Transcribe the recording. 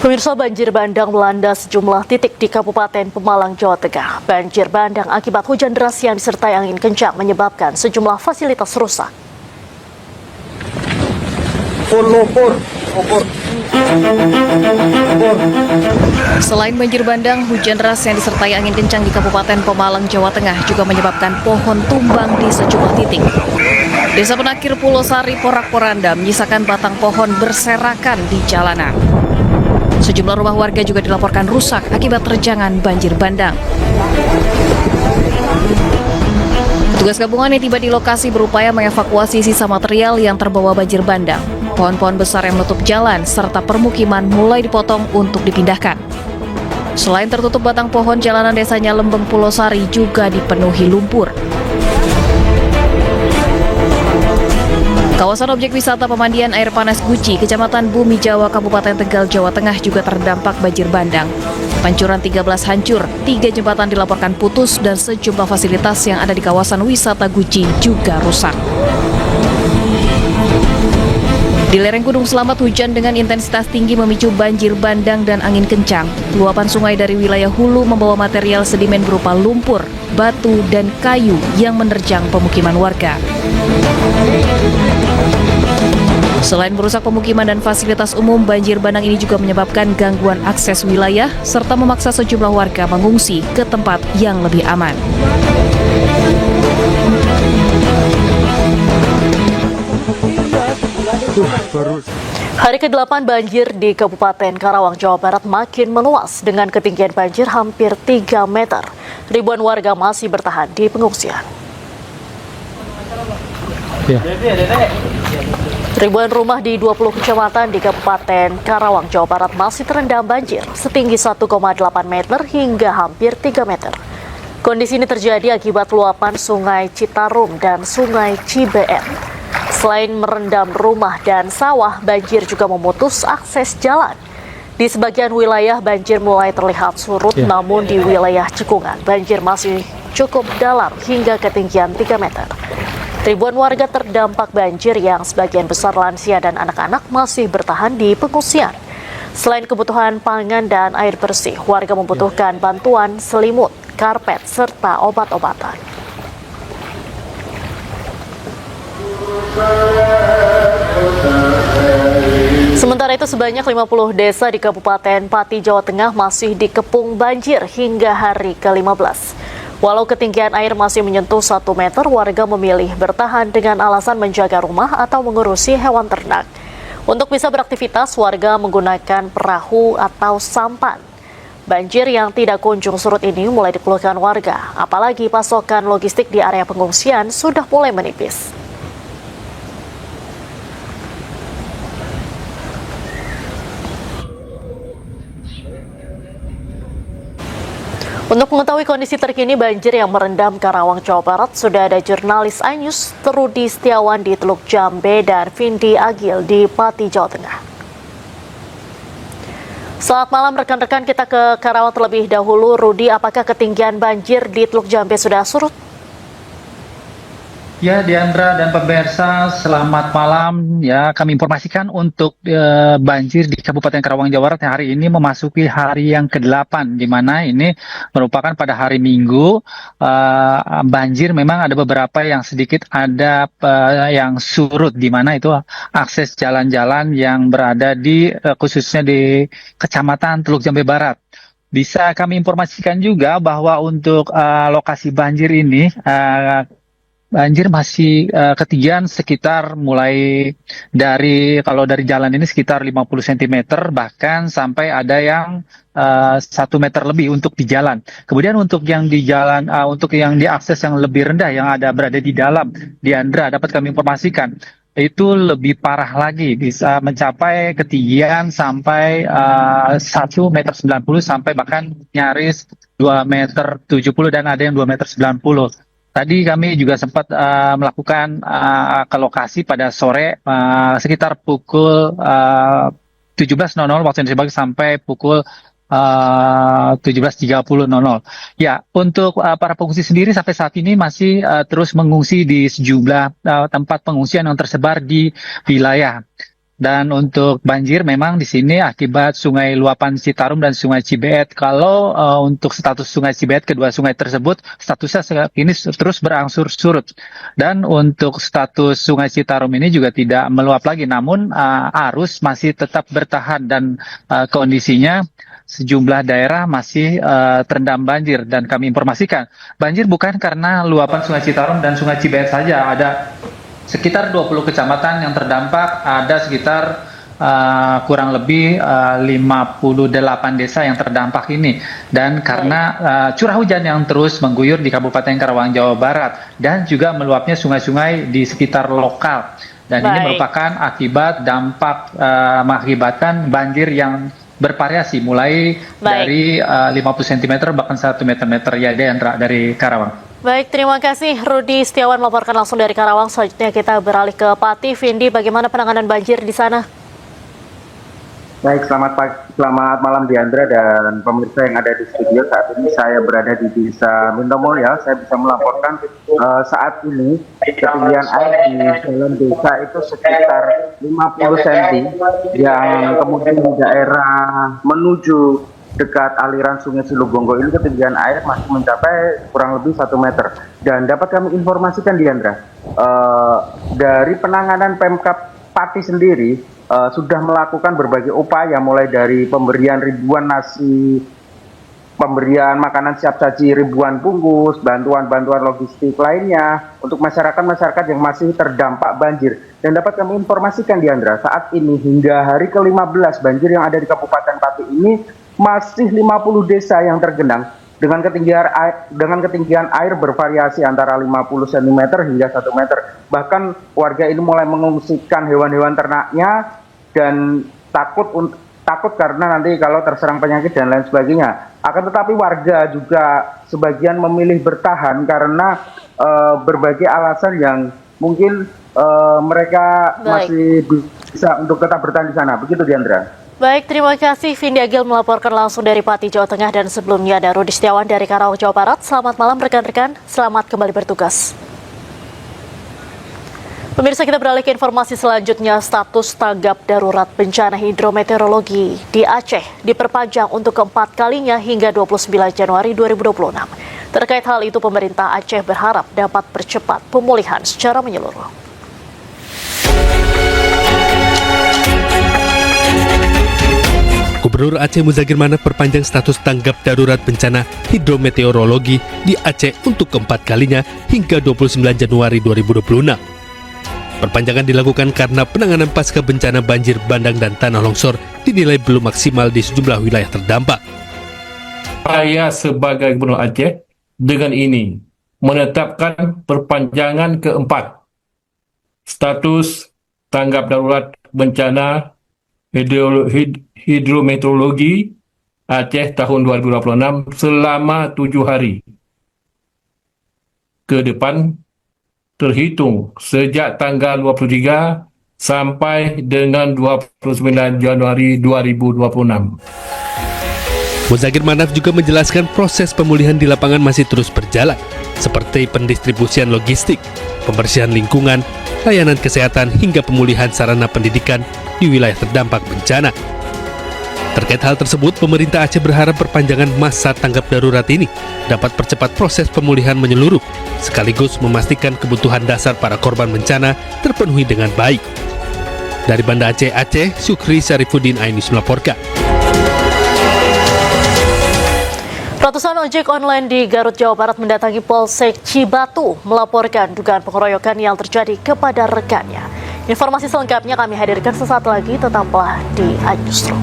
Pemirsa, banjir bandang melanda sejumlah titik di Kabupaten Pemalang, Jawa Tengah. Banjir bandang akibat hujan deras yang disertai angin kencang menyebabkan sejumlah fasilitas rusak. Selain banjir bandang, hujan deras yang disertai angin kencang di Kabupaten Pemalang, Jawa Tengah juga menyebabkan pohon tumbang di sejumlah titik. Desa Penakir Pulau Sari, Porak-Poranda menyisakan batang pohon berserakan di jalanan. Sejumlah rumah warga juga dilaporkan rusak akibat terjangan banjir bandang. Petugas gabungan yang tiba di lokasi berupaya mengevakuasi sisa material yang terbawa banjir bandang. Pohon-pohon besar yang menutup jalan serta permukiman mulai dipotong untuk dipindahkan. Selain tertutup batang pohon, jalanan desanya Lembeng Pulau Sari juga dipenuhi lumpur. Kawasan objek wisata pemandian air panas Guci, Kecamatan Bumi Jawa, Kabupaten Tegal, Jawa Tengah juga terdampak banjir bandang. Pancuran 13 hancur, 3 jembatan dilaporkan putus dan sejumlah fasilitas yang ada di kawasan wisata Guci juga rusak. Di lereng Gunung Selamat, hujan dengan intensitas tinggi memicu banjir bandang dan angin kencang. Luapan sungai dari wilayah hulu membawa material sedimen berupa lumpur, batu, dan kayu yang menerjang pemukiman warga. Selain merusak pemukiman dan fasilitas umum, banjir bandang ini juga menyebabkan gangguan akses wilayah serta memaksa sejumlah warga mengungsi ke tempat yang lebih aman. Hari ke-8 banjir di Kabupaten Karawang, Jawa Barat makin meluas dengan ketinggian banjir hampir 3 meter. Ribuan warga masih bertahan di pengungsian. Ribuan rumah di 20 kecamatan di Kabupaten Karawang, Jawa Barat masih terendam banjir setinggi 1,8 meter hingga hampir 3 meter. Kondisi ini terjadi akibat luapan Sungai Citarum dan Sungai Cibeet. Selain merendam rumah dan sawah, banjir juga memutus akses jalan. Di sebagian wilayah banjir mulai terlihat surut, namun di wilayah Cekungan banjir masih cukup dalam hingga ketinggian 3 meter. Ribuan warga terdampak banjir yang sebagian besar lansia dan anak-anak masih bertahan di pengungsian. Selain kebutuhan pangan dan air bersih, warga membutuhkan bantuan selimut, karpet, serta obat-obatan. Sementara itu, sebanyak 50 desa di Kabupaten Pati, Jawa Tengah masih dikepung banjir hingga hari ke-15. Walau ketinggian air masih menyentuh 1 meter, warga memilih bertahan dengan alasan menjaga rumah atau mengurusi hewan ternak. Untuk bisa beraktivitas, warga menggunakan perahu atau sampan. Banjir yang tidak kunjung surut ini mulai dikeluhkan warga, apalagi pasokan logistik di area pengungsian sudah mulai menipis. Untuk mengetahui kondisi terkini banjir yang merendam Karawang, Jawa Barat, sudah ada jurnalis iNews Rudi Setiawan di Teluk Jambe dan Vindi Agil di Pati, Jawa Tengah. Selamat malam rekan-rekan, kita ke Karawang terlebih dahulu. Rudi, apakah ketinggian banjir di Teluk Jambe sudah surut? Ya, Diandra dan pemirsa, selamat malam. Ya, kami informasikan untuk banjir di Kabupaten Karawang, Jawa Barat hari ini memasuki hari yang ke-8, di mana ini merupakan pada hari Minggu. Banjir memang ada beberapa yang sedikit ada yang surut, di mana itu akses jalan-jalan yang berada di khususnya di Kecamatan Teluk Jambe Barat. Bisa kami informasikan juga bahwa untuk lokasi banjir ini, banjir masih ketinggian sekitar mulai kalau dari jalan ini sekitar 50 cm, bahkan sampai ada yang 1 meter lebih untuk di jalan. Kemudian untuk yang di jalan, untuk yang diakses yang lebih rendah yang ada berada di dalam, Diandra, dapat kami informasikan itu lebih parah lagi, bisa mencapai ketinggian sampai 1,90 meter sampai bahkan nyaris 2,70 meter dan ada yang 2,90 meter. Tadi kami juga sempat melakukan ke lokasi pada sore sekitar pukul 17.00 waktu Indonesia Barat sampai pukul 17.30. Ya, untuk para pengungsi sendiri sampai saat ini masih terus mengungsi di sejumlah tempat pengungsian yang tersebar di wilayah. Dan untuk banjir memang di sini akibat Sungai Luapan Citarum dan Sungai Cibeet. Kalau untuk status Sungai Cibeet, kedua sungai tersebut statusnya saat ini terus berangsur surut. Dan untuk status Sungai Citarum ini juga tidak meluap lagi, namun arus masih tetap bertahan dan kondisinya sejumlah daerah masih terendam banjir. Dan kami informasikan, banjir bukan karena luapan Sungai Citarum dan Sungai Cibeet saja, ada sekitar 20 kecamatan yang terdampak, ada sekitar kurang lebih 58 desa yang terdampak ini. Dan karena curah hujan yang terus mengguyur di Kabupaten Karawang, Jawa Barat, dan juga meluapnya sungai-sungai di sekitar lokal. Dan ini merupakan akibat dampak mengakibatkan banjir yang bervariasi, mulai dari 50 cm bahkan 1 meter ya, Deandra, dari Karawang. Baik, terima kasih Rudi Setiawan melaporkan langsung dari Karawang. Selanjutnya kita beralih ke Pati. Vindi, bagaimana penanganan banjir di sana? Baik, selamat malam Diandra dan pemirsa yang ada di studio. Saat ini saya berada di Desa Mintomulya. Saya bisa melaporkan saat ini ketinggian air di dalam desa itu sekitar 50 cm, yang kemudian di daerah menuju dekat aliran Sungai Silubonggo ini ketinggian air masih mencapai kurang lebih 1 meter. Dan dapat kami informasikan Diandra, dari penanganan Pemkab Pati sendiri sudah melakukan berbagai upaya, mulai dari pemberian ribuan nasi, pemberian makanan siap saji ribuan bungkus, bantuan-bantuan logistik lainnya untuk masyarakat yang masih terdampak banjir. Dan dapat kami informasikan Diandra, saat ini hingga hari ke-15 banjir yang ada di Kabupaten Pati ini masih 50 desa yang tergenang dengan ketinggian air bervariasi antara 50 cm hingga 1 meter. Bahkan warga ini mulai mengungsikan hewan-hewan ternaknya dan takut karena nanti kalau terserang penyakit dan lain sebagainya. Akan tetapi warga juga sebagian memilih bertahan karena berbagai alasan yang mungkin mereka masih bisa untuk tetap bertahan di sana. Begitu Diandra. Baik, terima kasih Vindi Agil melaporkan langsung dari Pati, Jawa Tengah, dan sebelumnya ada Rudi Setiawan dari Karawang, Jawa Barat. Selamat malam rekan-rekan, selamat kembali bertugas. Pemirsa, kita beralih ke informasi selanjutnya. Status tanggap darurat bencana hidrometeorologi di Aceh diperpanjang untuk keempat kalinya hingga 29 Januari 2026. Terkait hal itu, pemerintah Aceh berharap dapat percepat pemulihan secara menyeluruh. Gubernur Aceh Muzagir Manaf perpanjang status tanggap darurat bencana hidrometeorologi di Aceh untuk keempat kalinya hingga 29 Januari 2026. Perpanjangan dilakukan karena penanganan pasca bencana banjir bandang dan tanah longsor dinilai belum maksimal di sejumlah wilayah terdampak. Saya sebagai Gubernur Aceh dengan ini menetapkan perpanjangan keempat status tanggap darurat bencana hidrometeorologi Aceh tahun 2026 selama 7 hari ke depan, terhitung sejak tanggal 23 sampai dengan 29 Januari 2026. Muzagir Manaf juga menjelaskan proses pemulihan di lapangan masih terus berjalan, seperti pendistribusian logistik, pembersihan lingkungan, layanan kesehatan hingga pemulihan sarana pendidikan di wilayah terdampak bencana. Terkait hal tersebut, pemerintah Aceh berharap perpanjangan masa tanggap darurat ini dapat percepat proses pemulihan menyeluruh, sekaligus memastikan kebutuhan dasar para korban bencana terpenuhi dengan baik. Dari Banda Aceh, Syukri Syarifuddin Ainus melaporkan. Ratusan ojek online di Garut, Jawa Barat mendatangi Polsek Cibatu melaporkan dugaan pengeroyokan yang terjadi kepada rekannya. Informasi selengkapnya kami hadirkan sesaat lagi, tetaplah di Newsroom.